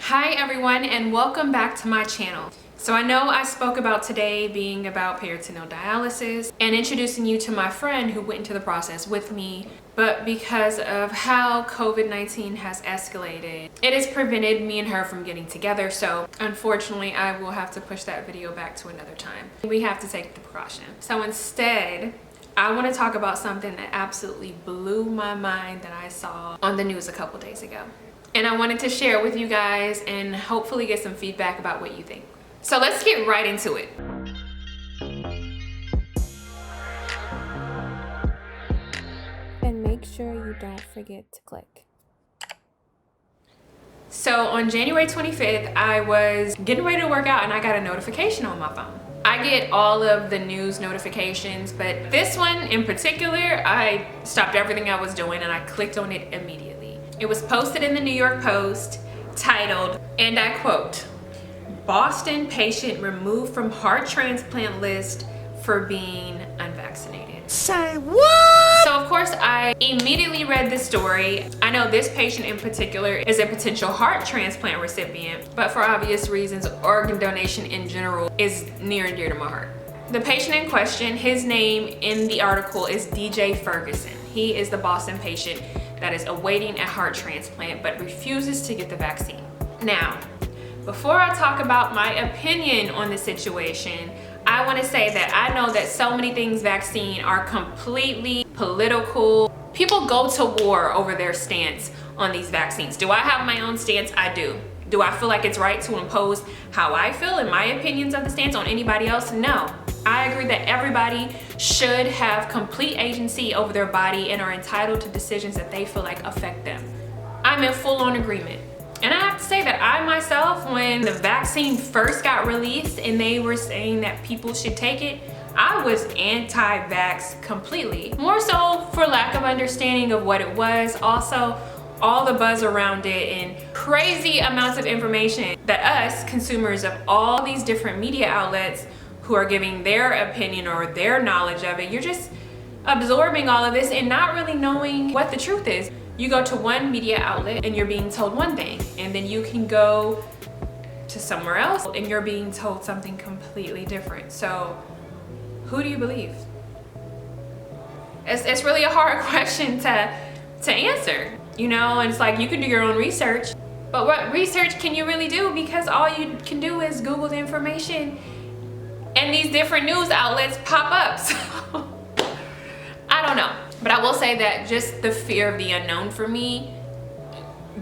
Hi everyone, and welcome back to my channel. So I know I spoke about today being about peritoneal dialysis and introducing you to my friend who went into the process with me, but because of how COVID-19 has escalated, it has prevented me and her from getting together. So unfortunately, I will have to push that video back to another time. We have to take the precaution. So instead, I want to talk about something that absolutely blew my mind that I saw on the news a couple days ago. And I wanted to share it with you guys and hopefully get some feedback about what you think. So let's get right into it. And make sure you don't forget to click. So on January 25th, I was getting ready to work out and I got a notification on my phone. I get all of the news notifications, but this one in particular, I stopped everything I was doing and I clicked on it immediately. It was posted in the New York Post, titled, and I quote, "Boston patient removed from heart transplant list for being unvaccinated." Say what? So of course I immediately read the story. I know this patient in particular is a potential heart transplant recipient, but for obvious reasons, organ donation in general is near and dear to my heart. The patient in question, his name in the article is DJ Ferguson. He is the Boston patient that is awaiting a heart transplant but refuses to get the vaccine. Now, before I talk about my opinion on the situation, I want to say that I know that so many things vaccine are completely political. People go to war over their stance on these vaccines. Do I have my own stance? I do. Do I feel like it's right to impose how I feel and my opinions of the stance on anybody else? No. I agree that everybody should have complete agency over their body and are entitled to decisions that they feel like affect them. I'm in full-on agreement. And I have to say that I myself, when the vaccine first got released and they were saying that people should take it, I was anti-vax completely. More so for lack of understanding of what it was, also all the buzz around it and crazy amounts of information that us consumers of all these different media outlets who are giving their opinion or their knowledge of it, you're just absorbing all of this and not really knowing what the truth is. You go to one media outlet and you're being told one thing, and then you can go to somewhere else and you're being told something completely different. So who do you believe? It's really a hard question to answer, you know, and it's like you can do your own research, but what research can you really do? Because all you can do is Google the information and these different news outlets pop up. So I don't know. But I will say that just the fear of the unknown for me,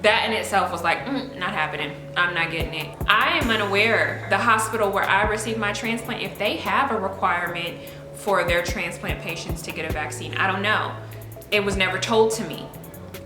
that in itself was like, not happening. I'm not getting it. I am unaware, the hospital where I received my transplant, if they have a requirement for their transplant patients to get a vaccine. I don't know. It was never told to me.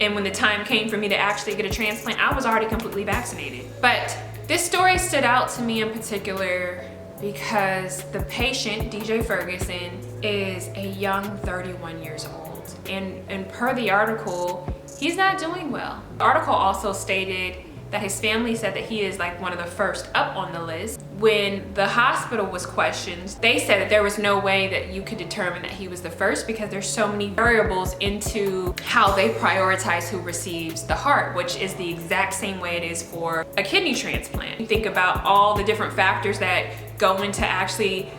And when the time came for me to actually get a transplant, I was already completely vaccinated. But this story stood out to me in particular because the patient, DJ Ferguson, is a young 31 years old. And per the article, he's not doing well. The article also stated that his family said that he is like one of the first up on the list. When the hospital was questioned, they said that there was no way that you could determine that he was the first because there's so many variables into how they prioritize who receives the heart, which is the exact same way it is for a kidney transplant. You think about all the different factors that go into actually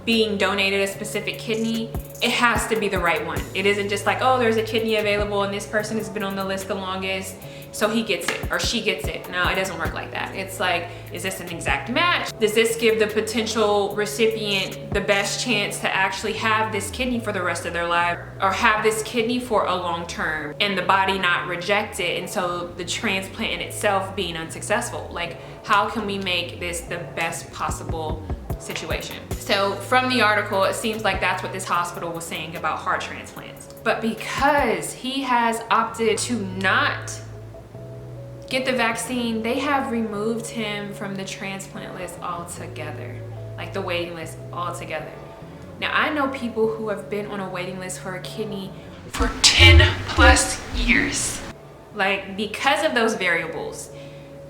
being donated a specific kidney. It has to be the right one. It isn't just like, oh, there's a kidney available and this person has been on the list the longest, so he gets it or she gets it. No, it doesn't work like that. It's like, is this an exact match? Does this give the potential recipient the best chance to actually have this kidney for the rest of their life, or have this kidney for a long term and the body not reject it, and so the transplant in itself being unsuccessful? Like, how can we make this the best possible situation? So from the article, it seems like that's what this hospital was saying about heart transplants. But because he has opted to not get the vaccine, they have removed him from the transplant list altogether, like the waiting list altogether. Now, I know people who have been on a waiting list for a kidney for 10 plus years. Like, because of those variables,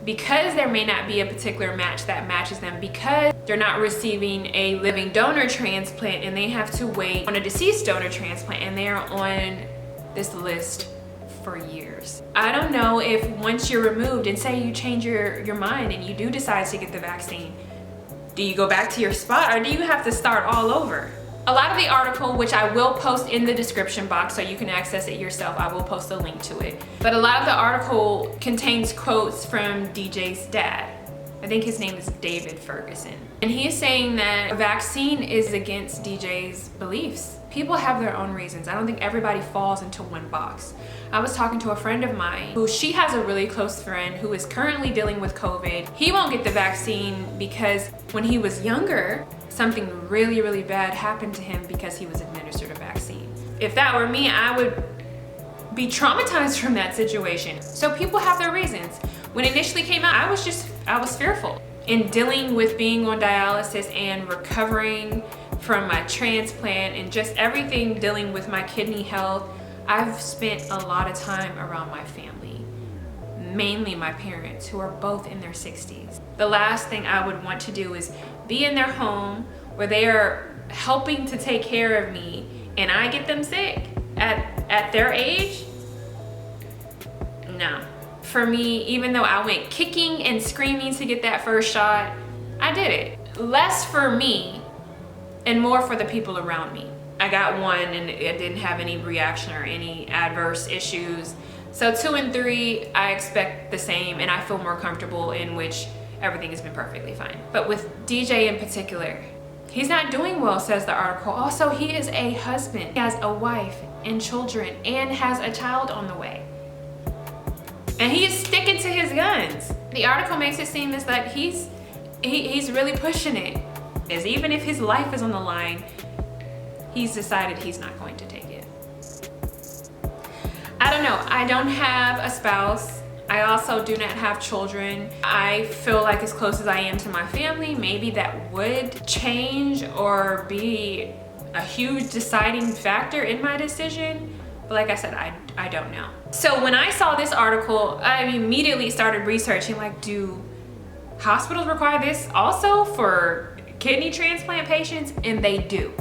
because there may not be a particular match that matches them, because they're not receiving a living donor transplant and they have to wait on a deceased donor transplant, and they are on this list for years. I don't know if once you're removed and say you change your mind and you do decide to get the vaccine, do you go back to your spot or do you have to start all over? A lot of the article, which I will post in the description box so you can access it yourself, I will post a link to it. But a lot of the article contains quotes from DJ's dad. I think his name is David Ferguson. And he's saying that a vaccine is against DJ's beliefs. People have their own reasons. I don't think everybody falls into one box. I was talking to a friend of mine who she has a really close friend who is currently dealing with COVID. He won't get the vaccine because when he was younger, something really, really bad happened to him because he was administered a vaccine. If that were me, I would be traumatized from that situation. So people have their reasons. When it initially came out, I was fearful. In dealing with being on dialysis and recovering from my transplant and just everything dealing with my kidney health, I've spent a lot of time around my family, mainly my parents who are both in their 60s. The last thing I would want to do is be in their home where they are helping to take care of me and I get them sick at their age. No. For me, even though I went kicking and screaming to get that first shot, I did it. Less for me and more for the people around me. I got one and it didn't have any reaction or any adverse issues. So 2 and 3, I expect the same and I feel more comfortable in which everything has been perfectly fine. But with DJ in particular, he's not doing well, says the article. Also, he is a husband. He has a wife and children and has a child on the way. And he is sticking to his guns. The article makes it seem as that he's really pushing it. As even if his life is on the line, he's decided he's not going to take it. I don't know. I don't have a spouse. I also do not have children. I feel like as close as I am to my family, maybe that would change or be a huge deciding factor in my decision. But like I said, I don't know. So when I saw this article, I immediately started researching, like, do hospitals require this also for kidney transplant patients? And they do.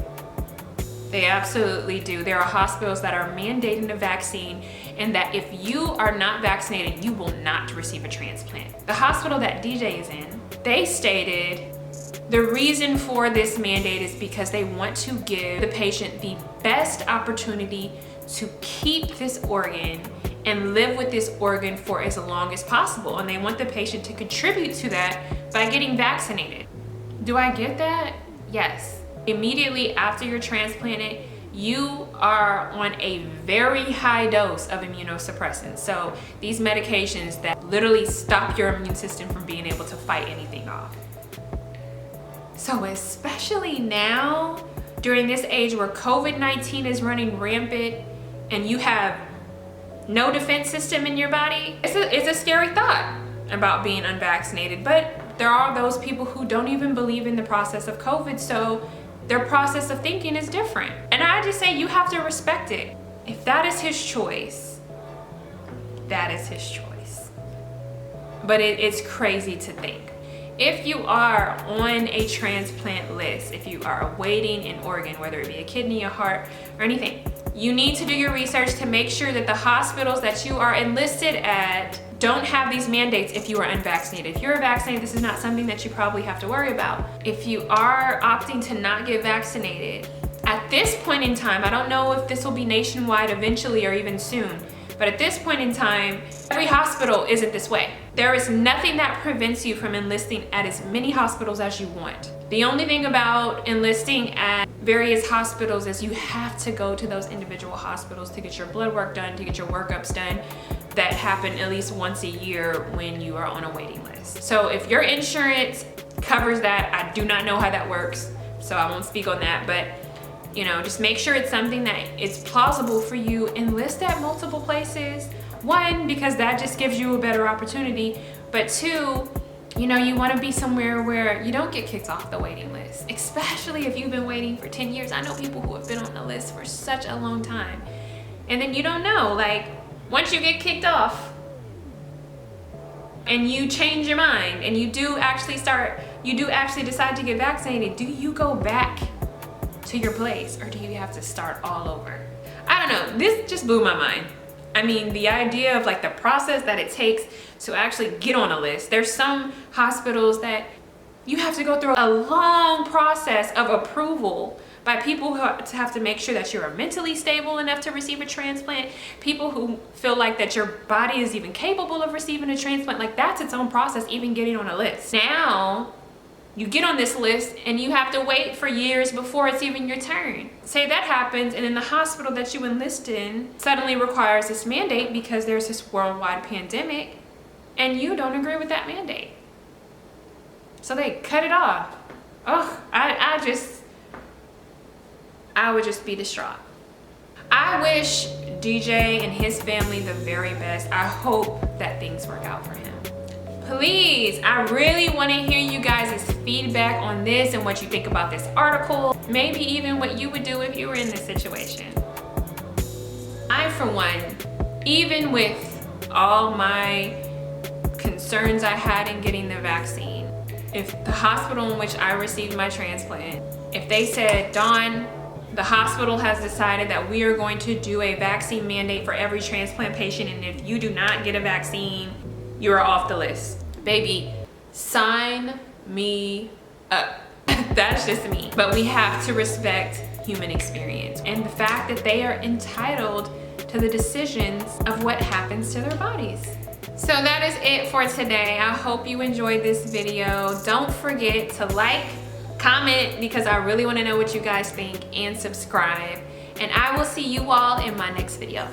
They absolutely do. There are hospitals that are mandating a vaccine and that if you are not vaccinated, you will not receive a transplant. The hospital that DJ is in, they stated the reason for this mandate is because they want to give the patient the best opportunity to keep this organ and live with this organ for as long as possible. And they want the patient to contribute to that by getting vaccinated. Do I get that? Yes. Immediately after you're transplanted, you are on a very high dose of immunosuppressants. So these medications that literally stop your immune system from being able to fight anything off. So especially now, during this age where COVID-19 is running rampant and you have no defense system in your body, it's a scary thought about being unvaccinated. But there are those people who don't even believe in the process of COVID, so their process of thinking is different. And I just say you have to respect it. If that is his choice, that is his choice. But it's crazy to think. If you are on a transplant list, if you are awaiting an organ, whether it be a kidney, a heart, or anything, you need to do your research to make sure that the hospitals that you are enlisted at don't have these mandates if you are unvaccinated. If you're vaccinated, this is not something that you probably have to worry about. If you are opting to not get vaccinated, at this point in time, I don't know if this will be nationwide eventually or even soon, but at this point in time, every hospital isn't this way. There is nothing that prevents you from enlisting at as many hospitals as you want. The only thing about enlisting at various hospitals is you have to go to those individual hospitals to get your blood work done, to get your workups done that happen at least once a year when you are on a waiting list. So if your insurance covers that, I do not know how that works, so I won't speak on that, but you know, just make sure it's something that it's plausible for you. Enlist at multiple places. One, because that just gives you a better opportunity, but two, you know, you want to be somewhere where you don't get kicked off the waiting list, especially if you've been waiting for 10 years. I know people who have been on the list for such a long time, and then you don't know, like, once you get kicked off and you change your mind and you do actually decide to get vaccinated, do you go back to your place or do you have to start all over? I don't know, this just blew my mind. I mean, the idea of like the process that it takes to actually get on a list. There's some hospitals that you have to go through a long process of approval by people who have to make sure that you're mentally stable enough to receive a transplant, people who feel like that your body is even capable of receiving a transplant. Like, that's its own process, even getting on a list. Now, you get on this list and you have to wait for years before it's even your turn. Say that happens and then the hospital that you enlist in suddenly requires this mandate because there's this worldwide pandemic and you don't agree with that mandate. So they cut it off. Oh, I would just be distraught. I wish DJ and his family the very best. I hope that things work out for him. Please, I really want to hear you guys' feedback on this and what you think about this article. Maybe even what you would do if you were in this situation. I, for one, even with all my concerns I had in getting the vaccine, if the hospital in which I received my transplant, if they said, Dawn, the hospital has decided that we are going to do a vaccine mandate for every transplant patient, and if you do not get a vaccine, you are off the list. Baby, sign me up. That's just me. But we have to respect human experience and the fact that they are entitled to the decisions of what happens to their bodies. So that is it for today. I hope you enjoyed this video. Don't forget to like, comment, because I really want to know what you guys think, and subscribe. And I will see you all in my next video.